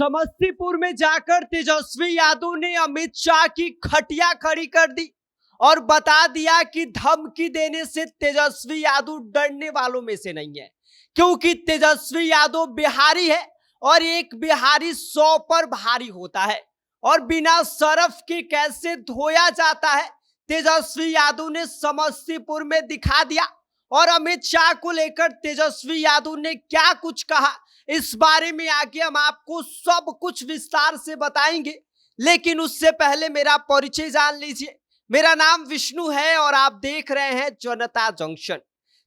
समस्तीपुर में जाकर तेजस्वी यादव ने अमित शाह की खटिया खड़ी कर दी और बता दिया कि धमकी देने से तेजस्वी यादव डरने वालों में से नहीं है, क्योंकि तेजस्वी यादव बिहारी है और एक बिहारी 100 पर भारी होता है और बिना सरफ के कैसे धोया जाता है तेजस्वी यादव ने समस्तीपुर में दिखा दिया। और अमित शाह को लेकर तेजस्वी यादव ने क्या कुछ कहा, इस बारे में आगे हम आपको सब कुछ विस्तार से बताएंगे। लेकिन उससे पहले मेरा परिचय जान लीजिए। मेरा नाम विष्णु है और आप देख रहे हैं जनता जंक्शन।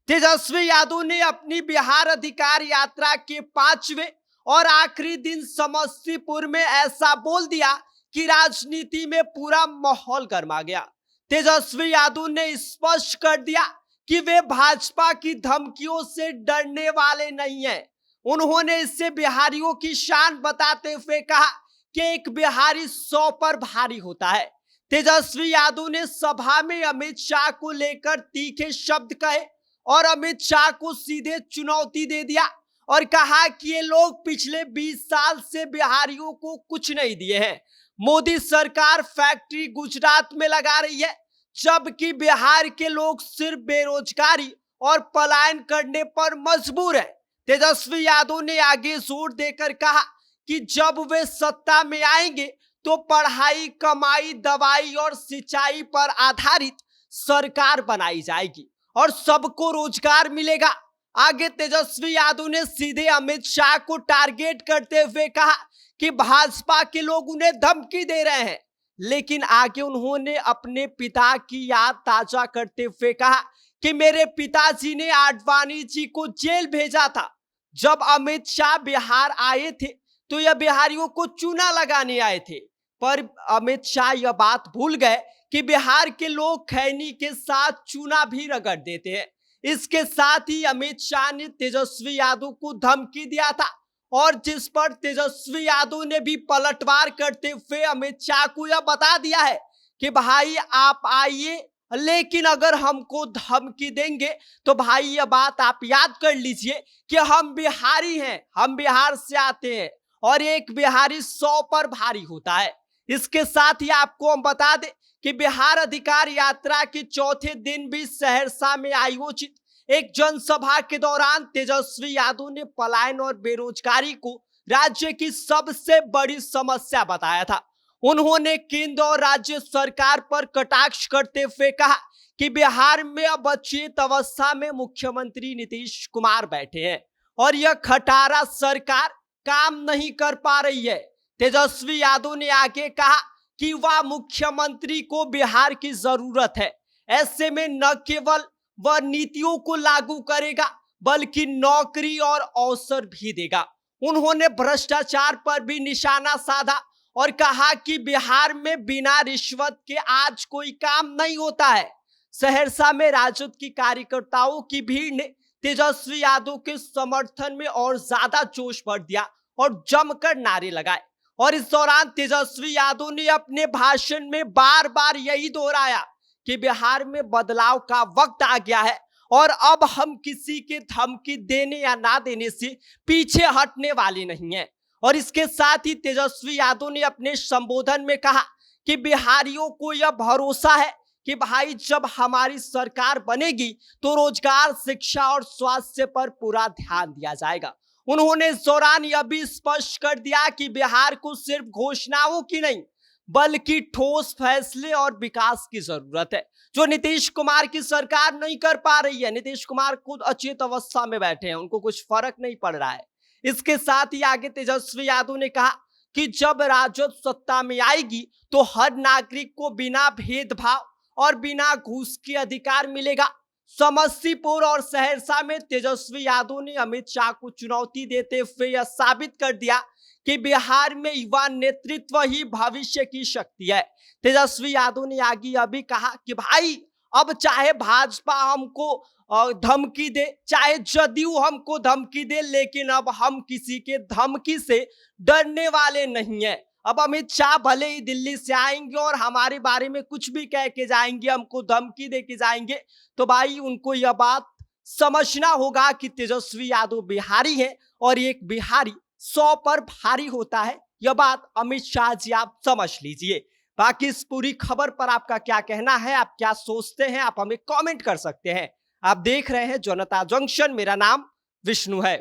तेजस्वी यादव ने अपनी बिहार अधिकार यात्रा के 5वें और आखिरी दिन समस्तीपुर में ऐसा बोल दिया कि राजनीति में पूरा माहौल गर्मा गया। तेजस्वी यादव ने स्पष्ट कर दिया कि वे भाजपा की धमकियों से डरने वाले नहीं हैं। उन्होंने इससे बिहारियों की शान बताते हुए कहा कि एक बिहारी 100 पर भारी होता है। तेजस्वी यादव ने सभा में अमित शाह को लेकर तीखे शब्द कहे और अमित शाह को सीधे चुनौती दे दिया और कहा कि ये लोग पिछले 20 साल से बिहारियों को कुछ नहीं दिए हैं। मोदी सरकार फैक्ट्री गुजरात में लगा रही है, जबकि बिहार के लोग सिर्फ बेरोजगारी और पलायन करने पर मजबूर है। तेजस्वी यादव ने आगे जोर देकर कहा कि जब वे सत्ता में आएंगे तो पढ़ाई, कमाई, दवाई और सिंचाई पर आधारित सरकार बनाई जाएगी और सबको रोजगार मिलेगा। आगे तेजस्वी यादव ने सीधे अमित शाह को टारगेट करते हुए कहा कि भाजपा के लोग उन्हें धमकी दे रहे हैं। लेकिन आगे उन्होंने अपने पिता की याद ताजा करते हुए कहा कि मेरे पिताजी ने आडवाणी जी को जेल भेजा था। जब अमित शाह बिहार आए थे तो यह बिहारियों को चूना लगाने आए थे, पर अमित शाह यह बात भूल गए कि बिहार के लोग खैनी के साथ चूना भी रगड़ देते हैं। इसके साथ ही अमित शाह ने तेजस्वी यादव को धमकी दिया था और जिस पर तेजस्वी यादव ने भी पलटवार करते हुए अमित शाह को यह बता दिया है कि भाई आप आइए, लेकिन अगर हमको धमकी देंगे तो भाई यह बात आप याद कर लीजिए कि हम बिहारी हैं, हम बिहार से आते हैं और एक बिहारी 100 पर भारी होता है। इसके साथ ही आपको हम बता दें कि बिहार अधिकार यात्रा के चौथे दिन भी सहरसा में आयोजित एक जनसभा के दौरान तेजस्वी यादव ने पलायन और बेरोजगारी को राज्य की सबसे बड़ी समस्या बताया था। उन्होंने केंद्र और राज्य सरकार पर कटाक्ष करते हुए कहा कि बिहार में अब अचेत अवस्था में मुख्यमंत्री नीतीश कुमार बैठे हैं और यह खटारा सरकार काम नहीं कर पा रही है। तेजस्वी यादव ने आगे कहा कि वह मुख्यमंत्री को बिहार की जरूरत है। ऐसे में न केवल वह नीतियों को लागू करेगा बल्कि नौकरी और अवसर भी देगा। उन्होंने भ्रष्टाचार पर भी निशाना साधा और कहा कि बिहार में बिना रिश्वत के आज कोई काम नहीं होता है। सहरसा में राजद की कार्यकर्ताओं की भीड़ ने तेजस्वी यादव के समर्थन में और ज्यादा जोश भर दिया और जमकर नारे लगाए। और इस दौरान तेजस्वी यादव ने अपने भाषण में बार बार यही दोहराया कि बिहार में बदलाव का वक्त आ गया है और अब हम किसी के धमकी देने या ना देने से पीछे हटने वाले नहीं हैं। और इसके साथ ही तेजस्वी यादव ने अपने संबोधन में कहा कि बिहारियों को यह भरोसा है कि भाई जब हमारी सरकार बनेगी तो रोजगार, शिक्षा और स्वास्थ्य पर पूरा ध्यान दिया जाएगा। उन्होंने इस दौरान यह भी स्पष्ट कर दिया कि बिहार को सिर्फ घोषणाओं की नहीं बल्कि ठोस फैसले और विकास की जरूरत है, जो नीतीश कुमार की सरकार नहीं कर पा रही है। नीतीश कुमार खुद अचेत अवस्था में बैठे हैं, उनको कुछ फर्क नहीं पड़ रहा है। इसके साथ ही आगे तेजस्वी यादव ने कहा कि जब राजद सत्ता में आएगी तो हर नागरिक को बिना भेदभाव और बिना घूस के अधिकार मिलेगा। समस्तीपुर और सहरसा में तेजस्वी यादव ने अमित शाह को चुनौती देते हुए यह साबित कर दिया कि बिहार में युवा नेतृत्व ही भविष्य की शक्ति है। तेजस्वी यादव ने आगे यह भी कहा कि भाई अब चाहे भाजपा हमको धमकी दे, चाहे जदयू हमको धमकी दे, लेकिन अब हम किसी के धमकी से डरने वाले नहीं हैं। अब अमित शाह भले ही दिल्ली से आएंगे और हमारे बारे में कुछ भी कह के जाएंगे, हमको धमकी दे के जाएंगे, तो भाई उनको यह बात समझना होगा कि तेजस्वी यादव बिहारी है और एक बिहारी 100 पर भारी होता है। यह बात अमित शाह जी आप समझ लीजिए। बाकी इस पूरी खबर पर आपका क्या कहना है, आप क्या सोचते हैं, आप हमें कमेंट कर सकते हैं। आप देख रहे हैं जनता जंक्शन, मेरा नाम विष्णु है।